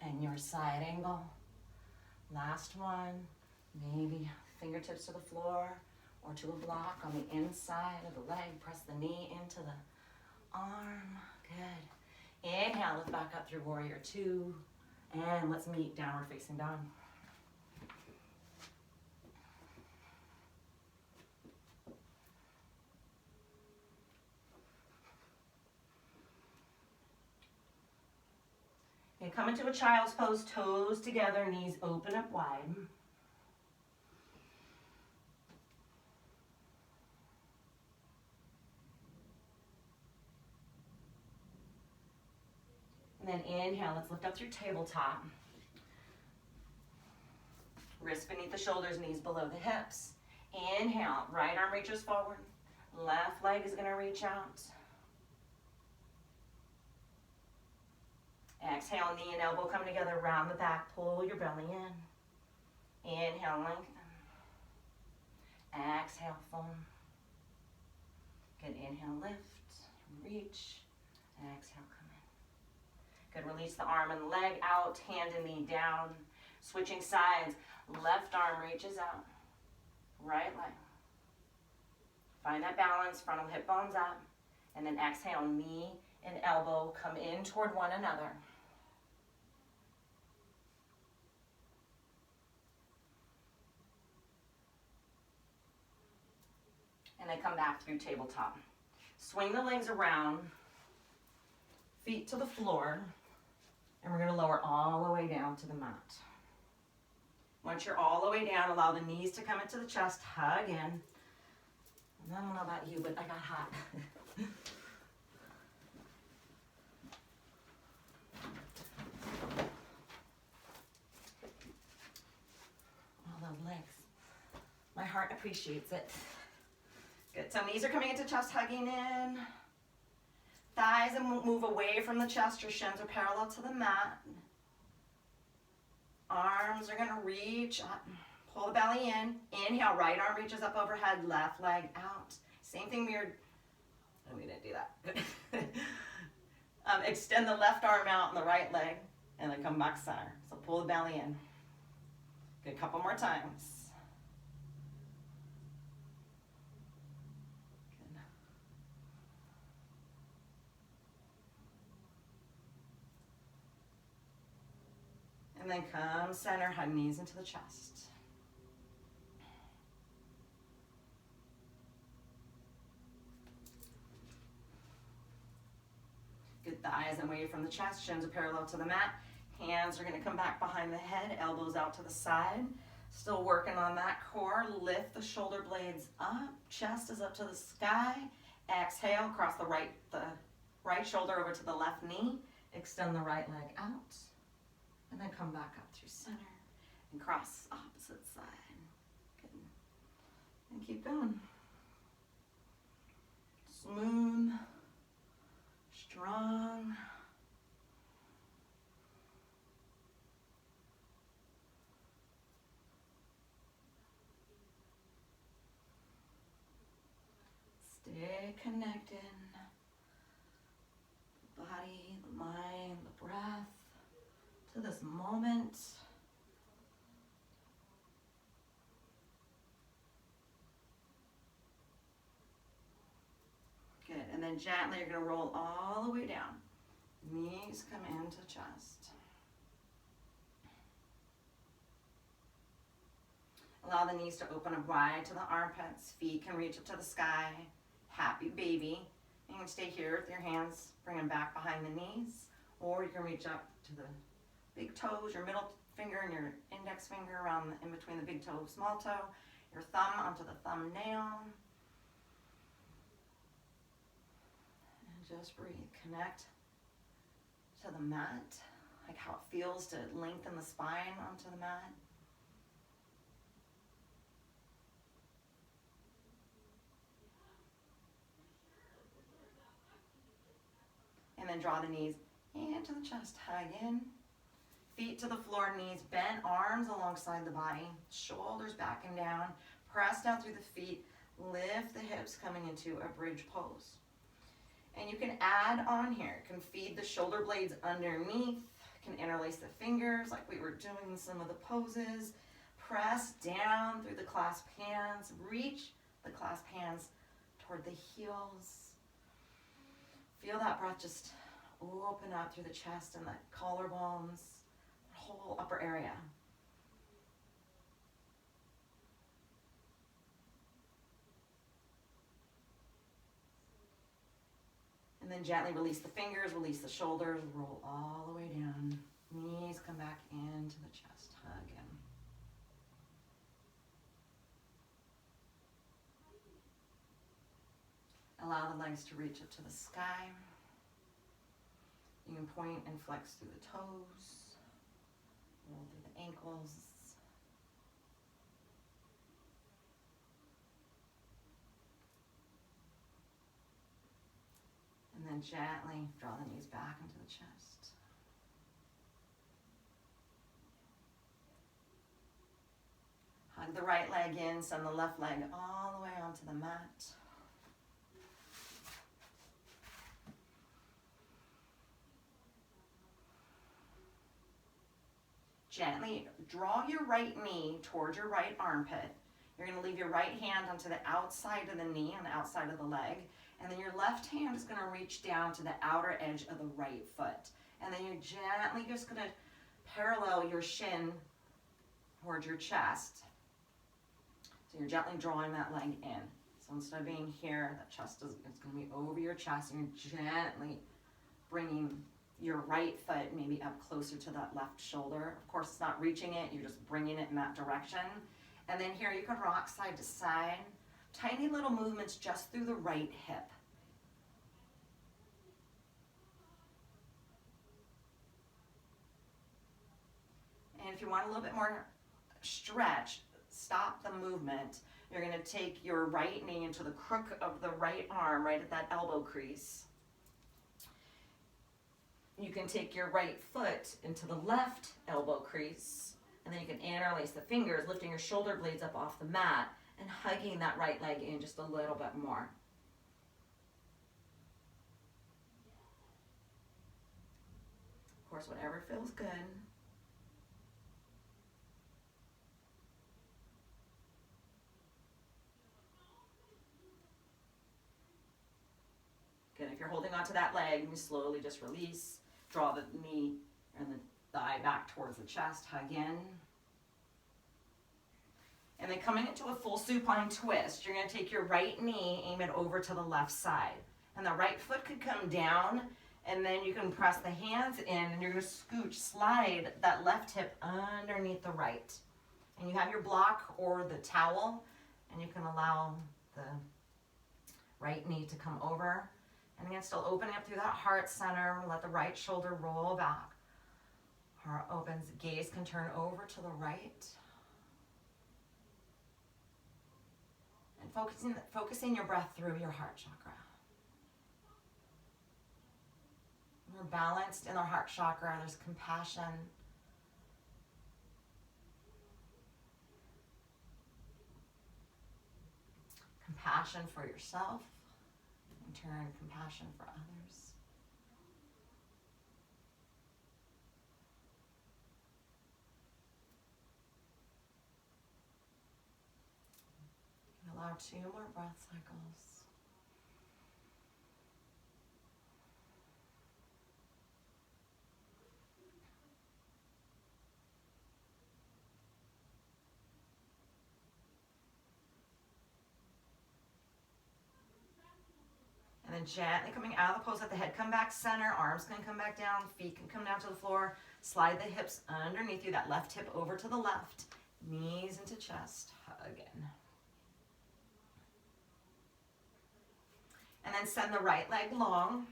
and your side angle. Last one, maybe fingertips to the floor or to a block on the inside of the leg. Press the knee into the arm. Good. Inhale, lift back up through warrior 2, and let's meet downward facing dog. Okay, come into a child's pose, toes together, knees open up wide. And then inhale, let's lift up through tabletop. Wrists beneath the shoulders, knees below the hips. Inhale, right arm reaches forward. Left leg is gonna reach out. Exhale, knee and elbow come together, round the back, pull your belly in. Inhale, lengthen. Exhale, fold. Good, inhale, lift, reach. Exhale, come in. Good, release the arm and leg out, hand and knee down. Switching sides, left arm reaches out. right leg. Find that balance, frontal hip bones up, and then exhale, knee and elbow come in toward one another. And then come back through tabletop. Swing the legs around, feet to the floor, and we're going to lower all the way down to the mat. Once you're all the way down, allow the knees to come into the chest, hug in. And I don't know about you, but I got hot. All those legs. My heart appreciates it. Good, so knees are coming into chest, hugging in. Thighs move away from the chest, your shins are parallel to the mat. Arms are gonna reach up, pull the belly in. Inhale, right arm reaches up overhead, left leg out. Same thing we didn't do that. Extend the left arm out and the right leg, and then come back center. So pull the belly in. Good, couple more times. And then come center, hug knees into the chest. Good, thighs away from the chest, shins are parallel to the mat. Hands are gonna come back behind the head, elbows out to the side. Still working on that core. Lift the shoulder blades up, chest is up to the sky. Exhale, cross the right shoulder over to the left knee. Extend the right leg out. And then come back up through center and cross opposite side. Good. And keep going. Smooth, strong. Stay connected. The body, the mind, the breath. To this moment. Good, and then gently you're gonna roll all the way down. Knees come into chest. Allow the knees to open up wide to the armpits. Feet can reach up to the sky. Happy baby. You can stay here with your hands, bring them back behind the knees, or you can reach up to the big toes, your middle finger and your index finger around in between the big toe, small toe, your thumb onto the thumbnail. And just breathe. Connect to the mat, like how it feels to lengthen the spine onto the mat. And then draw the knees into the chest, hug in. Feet to the floor, knees bent, arms alongside the body, shoulders back and down. Press down through the feet, lift the hips coming into a bridge pose. And you can add on here, can feed the shoulder blades underneath, can interlace the fingers like we were doing in some of the poses. Press down through the clasp hands, reach the clasp hands toward the heels. Feel that breath just open up through the chest and the collarbones. Whole upper area. And then gently release the fingers, release the shoulders, roll all the way down. Knees come back into the chest, hug in. Allow the legs to reach up to the sky. You can point and flex through the toes. Roll through the ankles. And then gently draw the knees back into the chest. Hug the right leg in, send the left leg all the way onto the mat. Gently draw your right knee towards your right armpit. You're going to leave your right hand onto the outside of the knee, on the outside of the leg, and then your left hand is going to reach down to the outer edge of the right foot. And then you're gently just going to parallel your shin towards your chest. So you're gently drawing that leg in. So instead of being here, that chest is going to be over your chest, and you're gently bringing your right foot maybe up closer to that left shoulder. Of course, it's not reaching it, you're just bringing it in that direction. And then here you can rock side to side. Tiny little movements just through the right hip. And if you want a little bit more stretch, stop the movement. You're going to take your right knee into the crook of the right arm, right at that elbow crease. You can take your right foot into the left elbow crease, and then you can interlace the fingers, lifting your shoulder blades up off the mat and hugging that right leg in just a little bit more. Of course, whatever feels good. Good. If you're holding onto that leg, you slowly just release. Draw the knee and the thigh back towards the chest. Hug in. And then coming into a full supine twist, you're going to take your right knee, aim it over to the left side. And the right foot could come down, and then you can press the hands in, and you're going to scooch, slide that left hip underneath the right. And you have your block or the towel, and you can allow the right knee to come over. And again, still opening up through that heart center. Let the right shoulder roll back. Heart opens, gaze can turn over to the right. And focusing your breath through your heart chakra. We're balanced in our heart chakra. There's compassion. Compassion for yourself. In turn, compassion for others. And allow 2 more breath cycles. And then gently coming out of the pose, let the head come back center, arms can come back down, feet can come down to the floor. Slide the hips underneath you, that left hip over to the left, knees into chest, hug in. And then send the right leg long,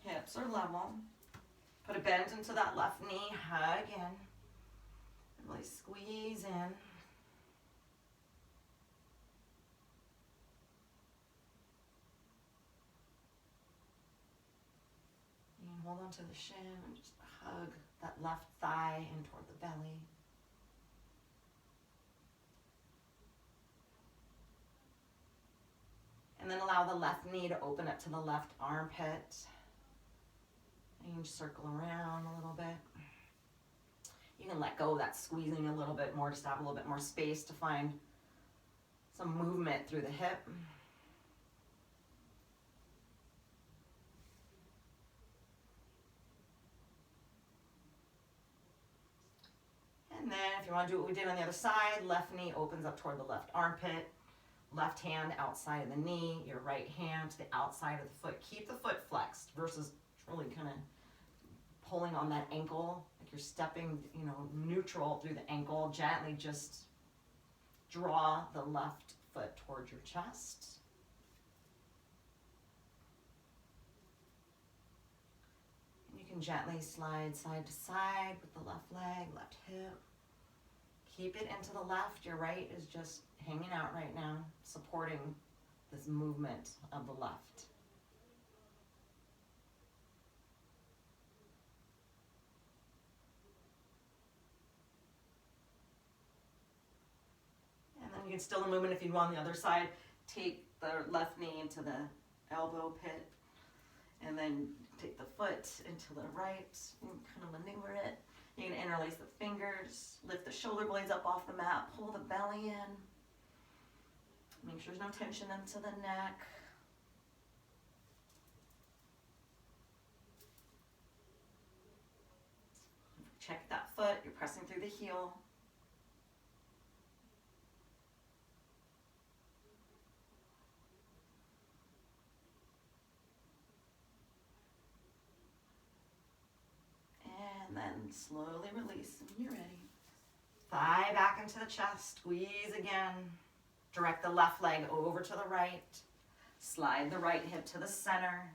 hips are level. Put a bend into that left knee, hug in. And really squeeze in. Hold on to the shin and just hug that left thigh in toward the belly. And then allow the left knee to open up to the left armpit. And you can circle around a little bit. You can let go of that squeezing a little bit more, just have a little bit more space to find some movement through the hip. And then if you want to do what we did on the other side, left knee opens up toward the left armpit, left hand outside of the knee, your right hand to the outside of the foot. Keep the foot flexed versus really kind of pulling on that ankle, like you're stepping, neutral through the ankle. Gently just draw the left foot towards your chest. And you can gently slide side to side with the left leg, left hip. Keep it into the left. Your right is just hanging out right now, supporting this movement of the left. And then you can still the movement if you want on the other side. Take the left knee into the elbow pit, and then take the foot into the right and kind of maneuver it. You can interlace the fingers, lift the shoulder blades up off the mat, pull the belly in. Make sure there's no tension into the neck. Check that foot, you're pressing through the heel. And then slowly release when you're ready. Thigh back into the chest, squeeze again. Direct the left leg over to the right. Slide the right hip to the center.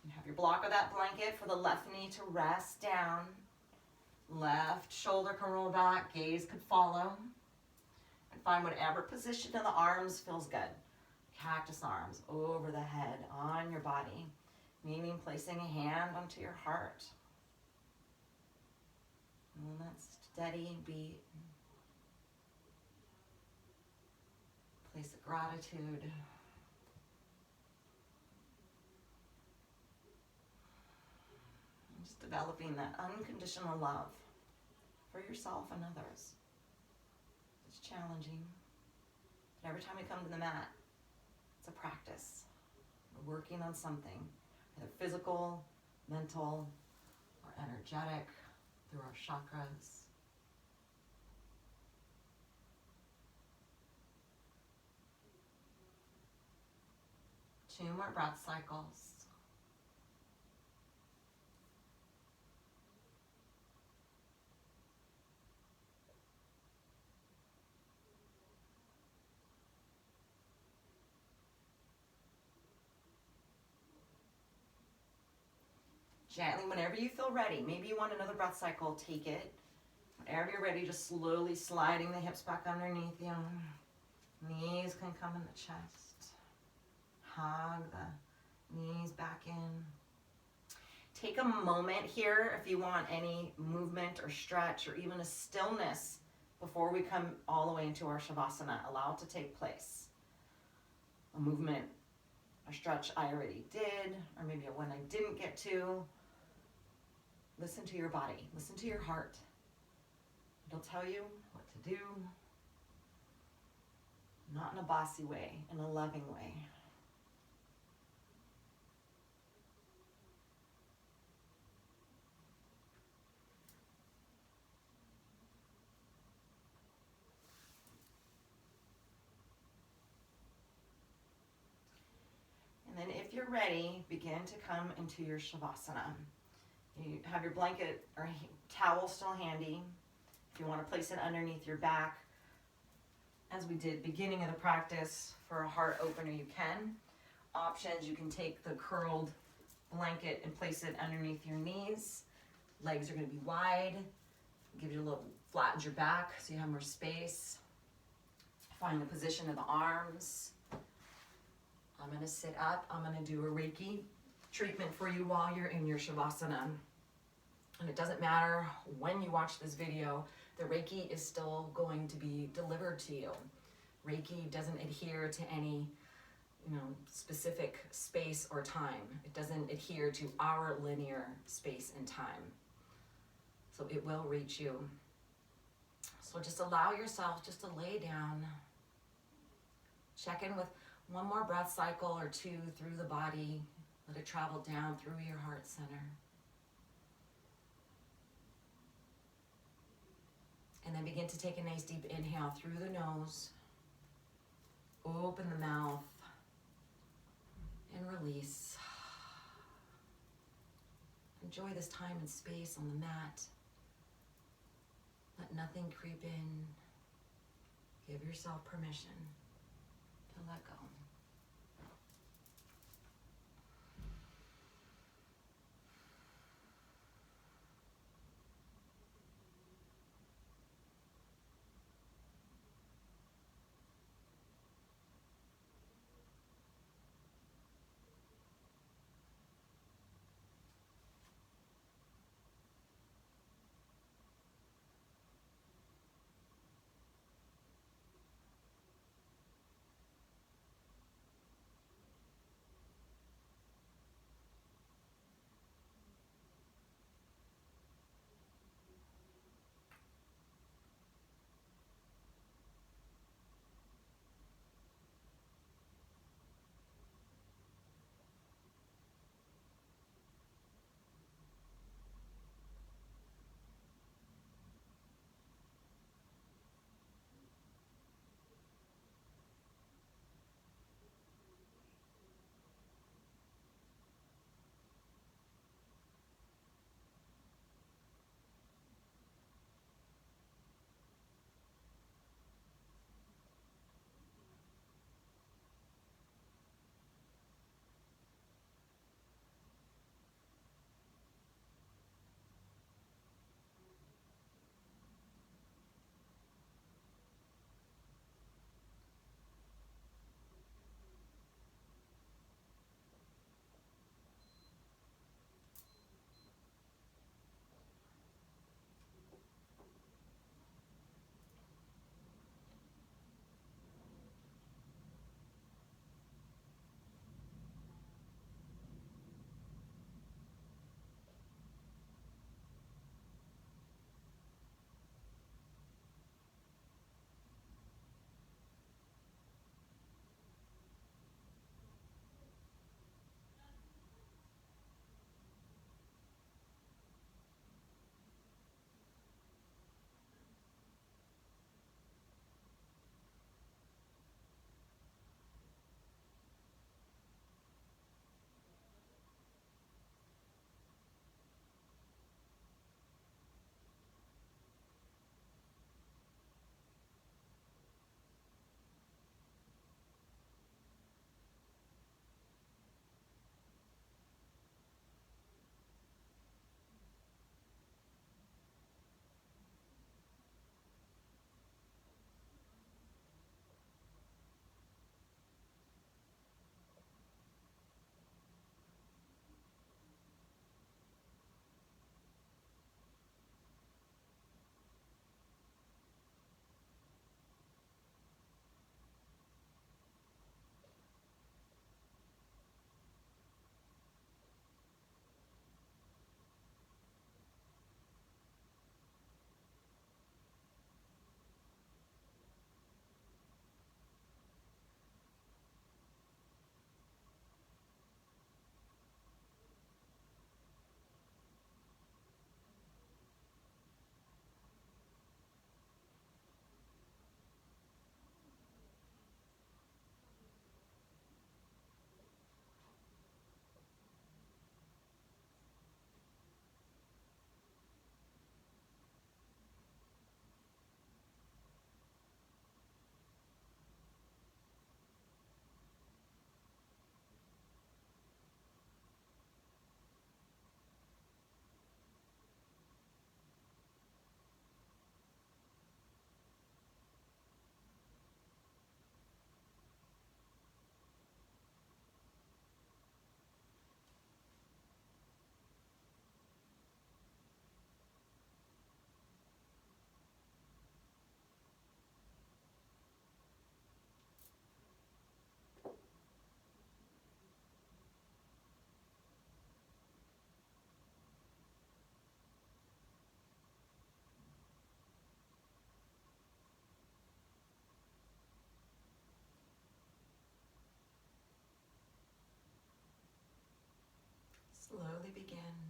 You have your block of that blanket for the left knee to rest down. Left shoulder can roll back, gaze could follow. And find whatever position in the arms feels good. Cactus arms over the head, on your body. Meaning placing a hand onto your heart. And that steady beat. Place of gratitude. Just developing that unconditional love for yourself and others. It's challenging. But every time we come to the mat, it's a practice. We're working on something, either physical, mental, or energetic, through our chakras. Two more breath cycles. Gently, whenever you feel ready, maybe you want another breath cycle, take it. Whenever you're ready, just slowly sliding the hips back underneath you. Knees can come in the chest. Hug the knees back in. Take a moment here if you want any movement or stretch or even a stillness before we come all the way into our shavasana. Allow it to take place. A movement, a stretch I already did, or maybe a one I didn't get to. Listen to your body. Listen to your heart. It'll tell you what to do. Not in a bossy way, in a loving way. And then if you're ready, begin to come into your shavasana. You have your blanket or towel still handy. If you want to place it underneath your back, as we did beginning of the practice, for a heart opener you can. Options, you can take the curled blanket and place it underneath your knees. Legs are going to be wide. Give you a little, flattens your back so you have more space. Find the position of the arms. I'm going to sit up. I'm going to do a Reiki treatment for you while you're in your shavasana. And it doesn't matter when you watch this video, the Reiki is still going to be delivered to you. Reiki doesn't adhere to any, specific space or time. It doesn't adhere to our linear space and time. So it will reach you. So just allow yourself just to lay down. Check in with one more breath cycle or two through the body. Let it travel down through your heart center. And then begin to take a nice deep inhale through the nose. Open the mouth. And release. Enjoy this time and space on the mat. Let nothing creep in. Give yourself permission to let go.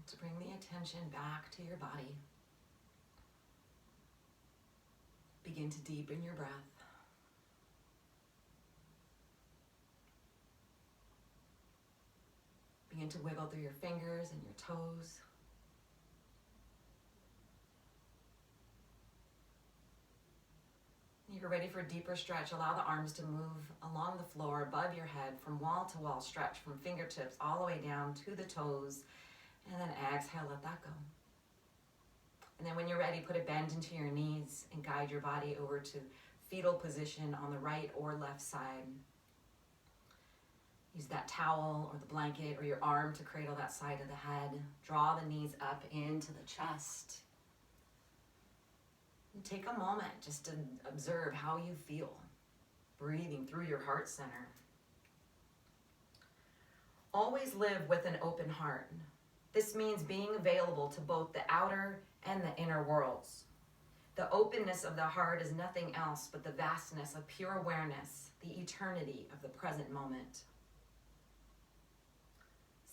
to bring the attention back to your body. Begin to deepen your breath. Begin to wiggle through your fingers and your toes. When you're ready for a deeper stretch, allow the arms to move along the floor above your head from wall to wall. Stretch from fingertips all the way down to the toes. And then exhale, let that go. And then when you're ready, put a bend into your knees and guide your body over to fetal position on the right or left side. Use that towel or the blanket or your arm to cradle that side of the head. Draw the knees up into the chest. And take a moment just to observe how you feel, breathing through your heart center. Always live with an open heart. This means being available to both the outer and the inner worlds. The openness of the heart is nothing else but the vastness of pure awareness, the eternity of the present moment.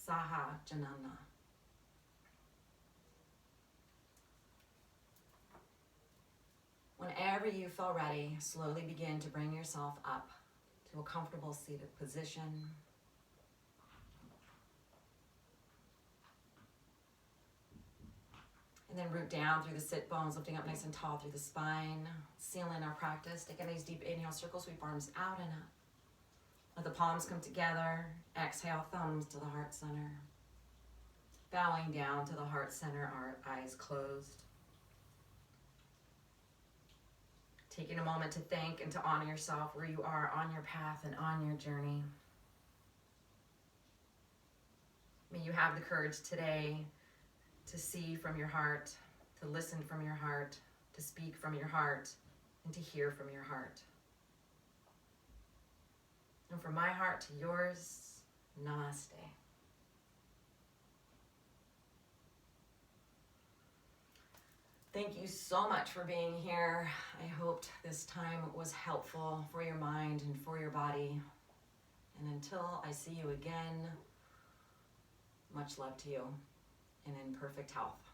Saha Janana. Whenever you feel ready, slowly begin to bring yourself up to a comfortable seated position. And then root down through the sit bones, lifting up nice and tall through the spine. Seal in our practice. Take a nice deep inhale, circle, sweep arms out and up. Let the palms come together. Exhale, thumbs to the heart center. Bowing down to the heart center, our eyes closed. Taking a moment to thank and to honor yourself where you are on your path and on your journey. May you have the courage today to see from your heart, to listen from your heart, to speak from your heart, and to hear from your heart. And from my heart to yours, namaste. Thank you so much for being here. I hoped this time was helpful for your mind and for your body. And until I see you again, much love to you and in perfect health.